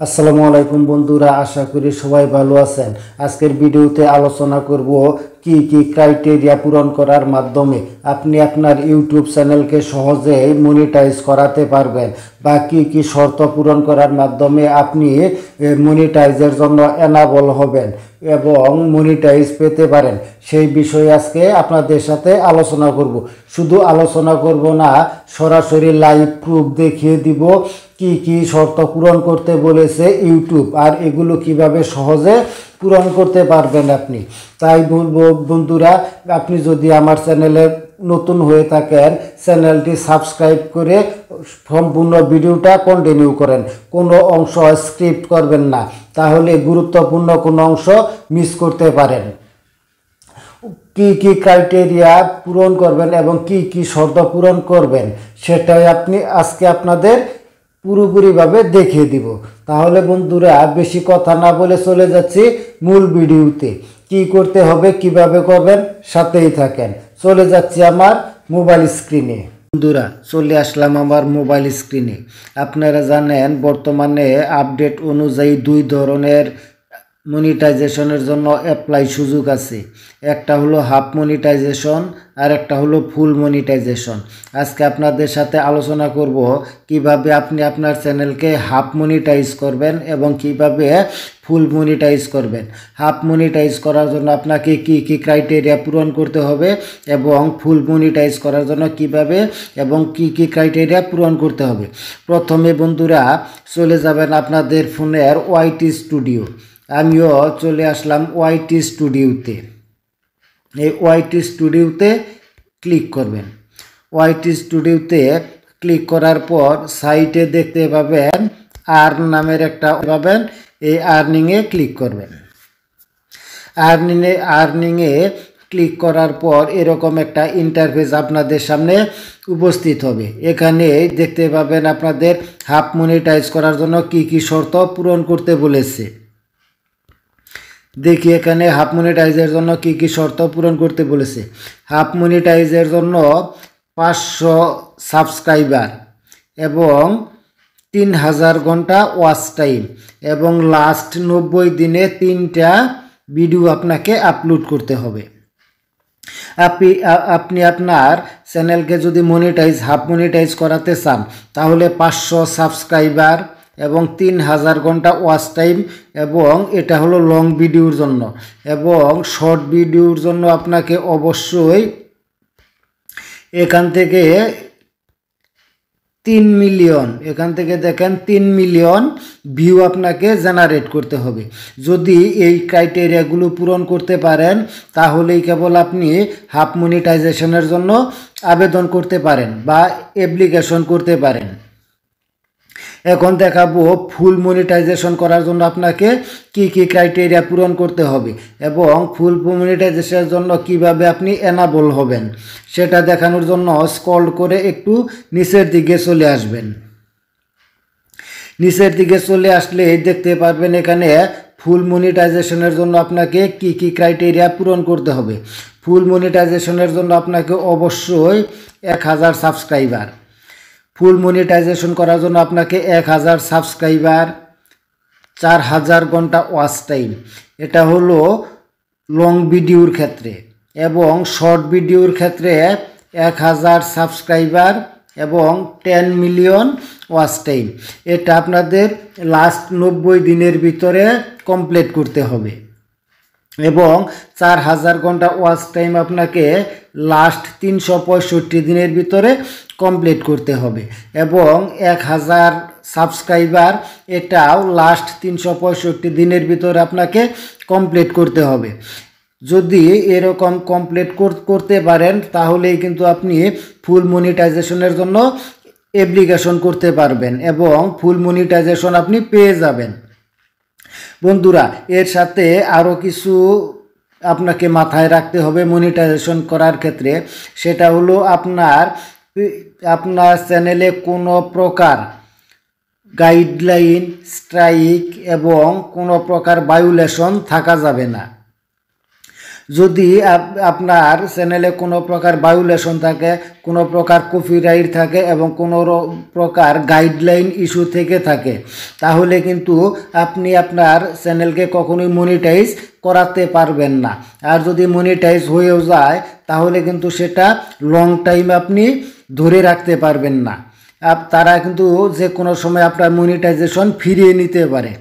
আসসালামু আলাইকুম বন্ধুরা, আশা করি সবাই ভালো আছেন। আজকের ভিডিওতে আলোচনা করব কি কি ক্রাইটেরিয়া পূরণ করার মাধ্যমে আপনি আপনার ইউটিউব চ্যানেলকে সহজে মনিটাইজ করাতে পারবেন, বা কি কি শর্ত পূরণ করার মাধ্যমে আপনি মনিটাইজের জন্য এনাবল হবেন এবং মনিটাইজ পেতে পারেন। সেই বিষয়ে আজকে আপনাদের সাথে আলোচনা করব। শুধু আলোচনা করব না, সরাসরি লাইভ প্রুফ দেখিয়ে দিব কি কি শর্ত পূরণ করতে বলেছে ইউটিউব, আর এগুলো কিভাবে সহজে পূরণ করতে পারবেন আপনি। তাই বলবো বন্ধুরা, আপনি যদি আমার চ্যানেলে নতুন হয়ে থাকেন, চ্যানেলটি সাবস্ক্রাইব করে সম্পূর্ণ ভিডিওটা কন্টিনিউ করেন, কোনো অংশ স্কিপ করবেন না, তাহলে গুরুত্বপূর্ণ কোনো অংশ মিস করতে পারেন। কি কি ক্রাইটেরিয়া পূরণ করবেন এবং কি কি শর্ত পূরণ করবেন সেটাই আজকে আপনাদের পুরোপুরিভাবে দেখিয়ে দিব। তাহলে বন্ধুরা, বেশি কথা না বলে চলে যাচ্ছি মূল ভিডিওতে। কি করতে হবে, কিভাবে করবেন, সাথেই থাকেন। চলে যাচ্ছি আমার মোবাইল স্ক্রিনে। বন্ধুরা, চলে আসলাম আমার মোবাইল স্ক্রিনে। আপনারা জানেন বর্তমানে আপডেট অনুযায়ী দুই ধরনের মনিটাইজেশনের জন্য অ্যাপ্লাই সুযোগ আছে। একটা হলো হাফ মনিটাইজেশন আর একটা হলো ফুল মনিটাইজেশন। আজকে আপনাদের সাথে আলোচনা করব কিভাবে আপনি আপনার চ্যানেলকে হাফ মনিটাইজ করবেন এবং কিভাবে ফুল মনিটাইজ করবেন। হাফ মনিটাইজ করার জন্য আপনাকে কি কি ক্রাইটেরিয়া পূরণ করতে হবে এবং ফুল মনিটাইজ করার জন্য কিভাবে এবং কি কি ক্রাইটেরিয়া পূরণ করতে হবে। প্রথমে বন্ধুরা চলে যাবেন আপনাদের ফোনের ওয়াইটি স্টুডিও। আমিও চলে আসলাম ওয়াইটি স্টুডিওতে। এই ওয়াইটি স্টুডিওতে ক্লিক করবেন। ওয়াইটি স্টুডিওতে ক্লিক করার পর সাইটে দেখতে পাবেন আর্ন নামের একটা পাবেন। এই আর্নিংয়ে ক্লিক করবেন। আর্নিংয়ে ক্লিক করার পর এরকম একটা ইন্টারফেস আপনাদের সামনে উপস্থিত হবে। এখানে দেখতে পাবেন আপনাদের হাফ মনিটাইজ করার জন্য কি কি শর্ত পূরণ করতে বলেছে। দেখি এখানে হাফ মনিটাইজের জন্য কি কি শর্ত পূরণ করতে বলেছে। হাফ মনিটাইজের জন্য 500 সাবস্ক্রাইবার এবং 3000 ঘন্টা ওয়াচ টাইম এবং লাস্ট 90 দিনে 3টা ভিডিও আপনাকে আপলোড করতে হবে। আপনি আপনার চ্যানেলকে যদি হাফ মনিটাইজ করাতে চান, তাহলে 500 সাবস্ক্রাইবার এবং 3000 ঘন্টা ওয়াচ টাইম, এবং এটা হলো লং ভিডিওর জন্য। এবং শর্ট ভিডিওর জন্য আপনাকে অবশ্যই এখান থেকে 3 মিলিয়ন, এখান থেকে দেখেন 3 মিলিয়ন ভিউ আপনাকে জেনারেট করতে হবে। যদি এই ক্রাইটেরিয়াগুলো পূরণ করতে পারেন, তাহলেই কেবল আপনি হাফ মনিটাইজেশনের জন্য আবেদন করতে পারেন বা অ্যাপ্লিকেশন করতে পারেন। এখন দেখাবো ফুল মনিটাইজেশন করার জন্য আপনাকে কি কি ক্রাইটেরিয়া পূরণ করতে হবে এবং ফুল মনিটাইজেশনের জন্য কিভাবে আপনি এনাবল হবেন সেটা দেখানোর জন্য স্ক্রল করে একটু নিচের দিকে চলে আসবেন। নিচের দিকে চলে আসলে দেখতে পারবেন এখানে ফুল মনিটাইজেশনের জন্য আপনাকে কি কি ক্রাইটেরিয়া পূরণ করতে হবে। ফুল মনিটাইজেশনের জন্য আপনাকে অবশ্যই 1000 সাবস্ক্রাইবার। ফুল মনিটাইজেশন করার জন্য আপনাকে 1000 সাবস্ক্রাইবার, 4000 ঘন্টা ওয়াচ টাইম। এটা হলো লং ভিডিওর ক্ষেত্রে। এবং শর্ট ভিডিওর ক্ষেত্রে 1000 সাবস্ক্রাইবার এবং 10 মিলিয়ন ওয়াচ টাইম। এটা আপনাদের লাস্ট 90 দিনের ভিতরে কমপ্লিট করতে হবে। এবং 4000 ঘন্টা ওয়াচ টাইম আপনাকে লাস্ট 365 দিনের ভিতরে কমপ্লিট করতে হবে। এবং 1000 সাবস্ক্রাইবার, এটাও লাস্ট 365 দিনের ভিতরে আপনাকে কমপ্লিট করতে হবে। যদি এরকম কমপ্লিট করতে পারেন, তাহলেই কিন্তু আপনি ফুল মনিটাইজেশনের জন্য অ্যাপ্লিকেশন করতে পারবেন এবং ফুল মনিটাইজেশন আপনি পেয়ে যাবেন। বন্ধুরা, এর সাথে আরও কিছু আপনাকে মাথায় রাখতে হবে মনিটাইজেশন করার ক্ষেত্রে। সেটা হলো আপনার চ্যানেলে কোনো প্রকার গাইডলাইন, স্ট্রাইক এবং কোনো প্রকার ভায়োলেশন থাকা যাবে না। যদি আপনার চ্যানেলে কোনো প্রকার ভায়োলেশন থাকে, কোনো প্রকার কপিরাইট থাকে এবং কোনো প্রকার গাইডলাইন ইস্যু থেকে থাকে, তাহলে কিন্তু আপনি আপনার চ্যানেলকে কখনোই মনিটাইজ করাতে পারবেন না। আর যদি মনিটাইজ হয়েও যায় তাহলে কিন্তু সেটা লং টাইম আপনি ধরে রাখতে পারবেন না। তারা কিন্তু যে কোনো সময় আপনার মনিটাইজেশন ফিরিয়ে নিতে পারে।